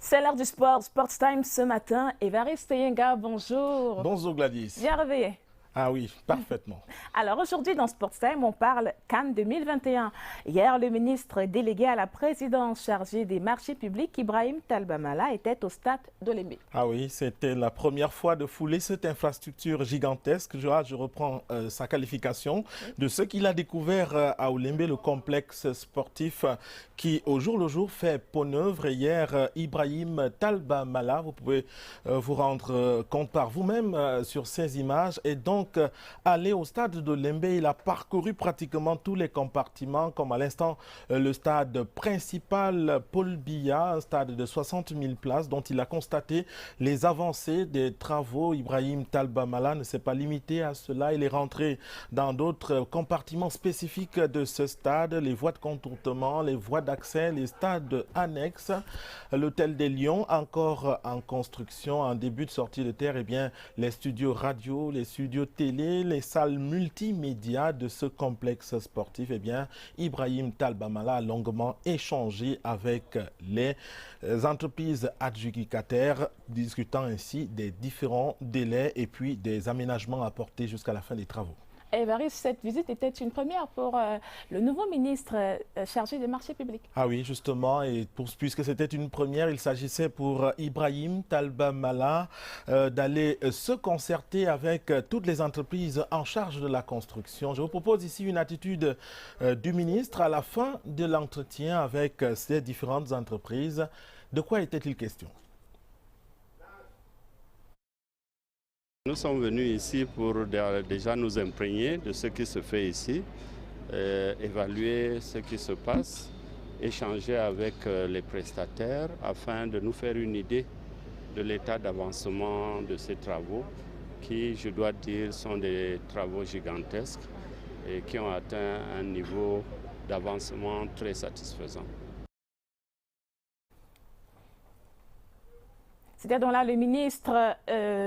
C'est l'heure du sport, Sports Time ce matin. Évariste Yenga, bonjour. Bonjour Gladys. Bien réveillé. Ah oui, parfaitement. Alors aujourd'hui dans Sports Time, on parle CAN 2021. Hier, le ministre délégué à la présidence chargé des marchés publics, Ibrahim Talbamala, était au stade d'Olembe. Ah oui, c'était la première fois de fouler cette infrastructure gigantesque. Je reprends sa qualification de ce qu'il a découvert à Olembe, le complexe sportif qui au jour le jour fait peau neuve. Et hier, Ibrahim Talbamala, vous pouvez vous rendre compte par vous-même sur ces images. Et donc, aller au stade de Lembe, il a parcouru pratiquement tous les compartiments, comme à l'instant le stade principal Paul Biya, un stade de 60 000 places dont il a constaté les avancées des travaux. Ibrahim Talbamala ne s'est pas limité à cela, il est rentré dans d'autres compartiments spécifiques de ce stade, les voies de contournement, les voies d'accès, les stades annexes, l'hôtel des Lions encore en construction, en début de sortie de terre, et bien les studios radio, les studios télé, les salles multimédia de ce complexe sportif. Eh bien, Ibrahim Talbamala a longuement échangé avec les entreprises adjudicataires, discutant ainsi des différents délais et puis des aménagements apportés jusqu'à la fin des travaux. Évariste, cette visite était une première pour le nouveau ministre chargé des marchés publics. Ah oui, justement, et puisque c'était une première, il s'agissait pour Ibrahim Talbamala d'aller se concerter avec toutes les entreprises en charge de la construction. Je vous propose ici une attitude du ministre à la fin de l'entretien avec ces différentes entreprises. De quoi était-il question ? Nous sommes venus ici pour déjà nous imprégner de ce qui se fait ici, évaluer ce qui se passe, échanger avec les prestataires afin de nous faire une idée de l'état d'avancement de ces travaux qui, je dois dire, sont des travaux gigantesques et qui ont atteint un niveau d'avancement très satisfaisant. C'était donc là le ministre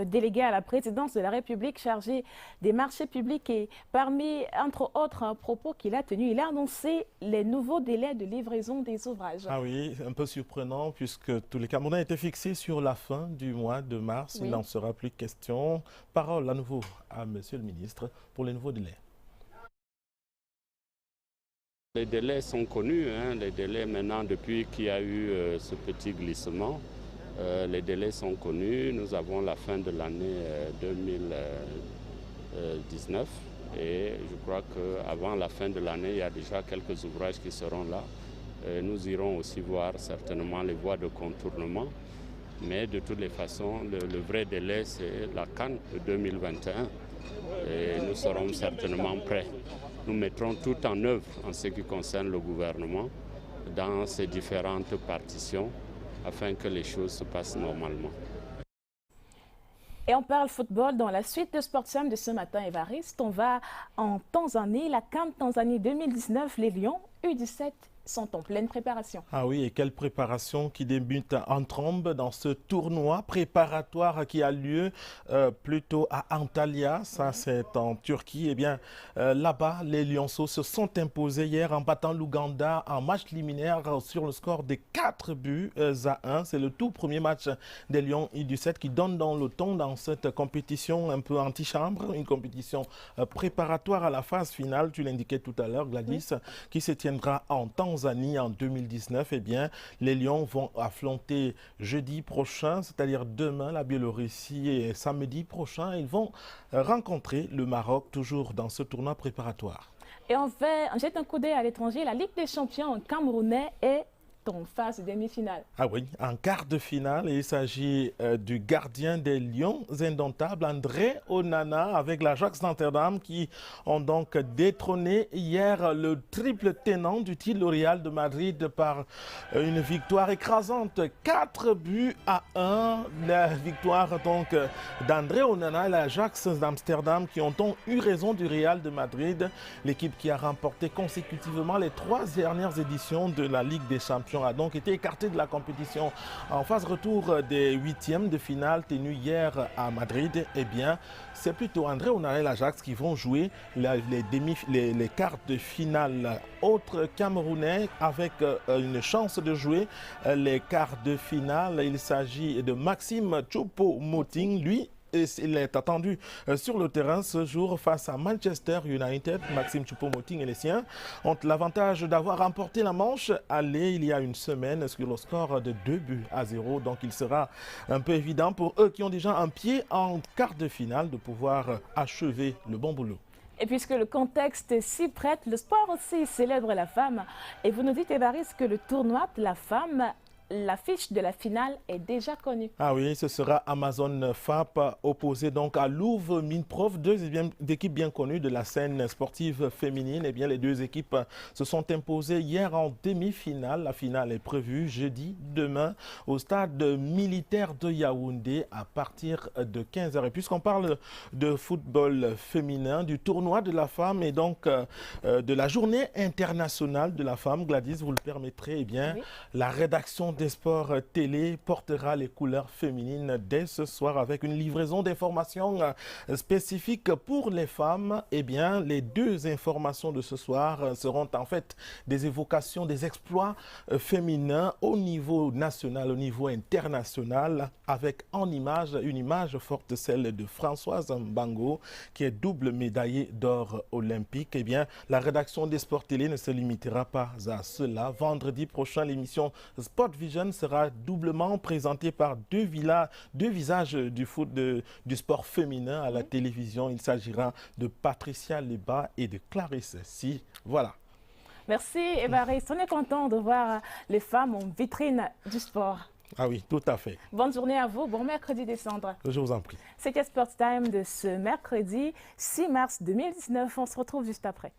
délégué à la présidence de la République chargé des marchés publics et parmi, entre autres propos qu'il a tenus, il a annoncé les nouveaux délais de livraison des ouvrages. Ah oui, un peu surprenant puisque tous les Camerounais étaient fixés sur la fin du mois de mars. Oui. Il n'en sera plus question. Parole à nouveau à Monsieur le ministre pour les nouveaux délais. Les délais sont connus, les délais maintenant depuis qu'il y a eu ce petit glissement. Les délais sont connus. Nous avons la fin de l'année 2019 et je crois qu'avant la fin de l'année, il y a déjà quelques ouvrages qui seront là. Nous irons aussi voir certainement les voies de contournement. Mais de toutes les façons, le vrai délai, c'est la CAN de 2021 et nous serons certainement prêts. Nous mettrons tout en œuvre en ce qui concerne le gouvernement dans ces différentes partitions afin que les choses se passent normalement. Et on parle football dans la suite de Sportsam de ce matin, Évariste. On va en Tanzanie, la CAN Tanzanie 2019, les Lions U17 sont en pleine préparation. Ah oui, et quelle préparation qui débute en trombe dans ce tournoi préparatoire qui a lieu plutôt à Antalya, ça c'est en Turquie. Eh bien, là-bas, les Lionceaux se sont imposés hier en battant l'Ouganda en match liminaire sur le score de 4 buts à 1. C'est le tout premier match des Lions U17 qui donne dans le ton dans cette compétition un peu antichambre, une compétition préparatoire à la phase finale, tu l'indiquais tout à l'heure, Gladys, qui se tiendra en Tanzanie en 2019, eh bien, les Lions vont affronter jeudi prochain, c'est-à-dire demain, la Biélorussie et samedi prochain, ils vont rencontrer le Maroc, toujours dans ce tournoi préparatoire. Et on jette un coup d'œil à l'étranger. La Ligue des champions camerounais est en phase demi-finale. Ah oui, en quart de finale, il s'agit du gardien des Lions indomptables, André Onana, avec l'Ajax d'Amsterdam qui ont donc détrôné hier le triple tenant du titre, le Real de Madrid, par une victoire écrasante, 4 buts à 1. La victoire donc d'André Onana et l'Ajax d'Amsterdam qui ont eu raison du Real de Madrid, l'équipe qui a remporté consécutivement les 3 dernières éditions de la Ligue des champions Nation a donc été écarté de la compétition. En phase retour des huitièmes de finale tenus hier à Madrid, eh bien, c'est plutôt André Onana et l'Ajax qui vont jouer les quarts de finale. Autre Camerounais avec une chance de jouer les quarts de finale. Il s'agit de Maxime Choupo-Moting. Lui, il est attendu sur le terrain ce jour face à Manchester United. Maxime Choupo-Moting et les siens ont l'avantage d'avoir remporté la manche aller il y a une semaine sur le score de 2-0. Donc il sera un peu évident pour eux qui ont déjà un pied en quart de finale de pouvoir achever le bon boulot. Et puisque le contexte s'y prête, le sport aussi célèbre la femme. Et vous nous dites, Évariste, que le tournoi de la femme, l'affiche de la finale est déjà connue. Ah oui, ce sera Amazon FAP opposé donc à Louvre Minprof, deux équipes bien connues de la scène sportive féminine. Eh bien, les deux équipes se sont imposées hier en demi-finale. La finale est prévue jeudi, demain, au stade militaire de Yaoundé à partir de 15h. Et puisqu'on parle de football féminin, du tournoi de la femme et donc de la journée internationale de la femme, Gladys, vous le permettrez, eh bien, oui. La rédaction des sports télé portera les couleurs féminines dès ce soir avec une livraison d'informations spécifiques pour les femmes. Eh bien, les deux informations de ce soir seront en fait des évocations des exploits féminins au niveau national, au niveau international, avec en image, une image forte, celle de Françoise Mbango, qui est double médaillée d'or olympique. Eh bien, la rédaction des sports télé ne se limitera pas à cela. Vendredi prochain, l'émission Sport Vision sera doublement présentée par deux visages du sport féminin à la télévision. Il s'agira de Patricia Leba et de Clarisse Si. Voilà. Merci Évariste. On est content de voir les femmes en vitrine du sport. Ah oui, tout à fait. Bonne journée à vous. Bon mercredi Décembre. Je vous en prie. C'était Sport Time de ce mercredi 6 mars 2019. On se retrouve juste après.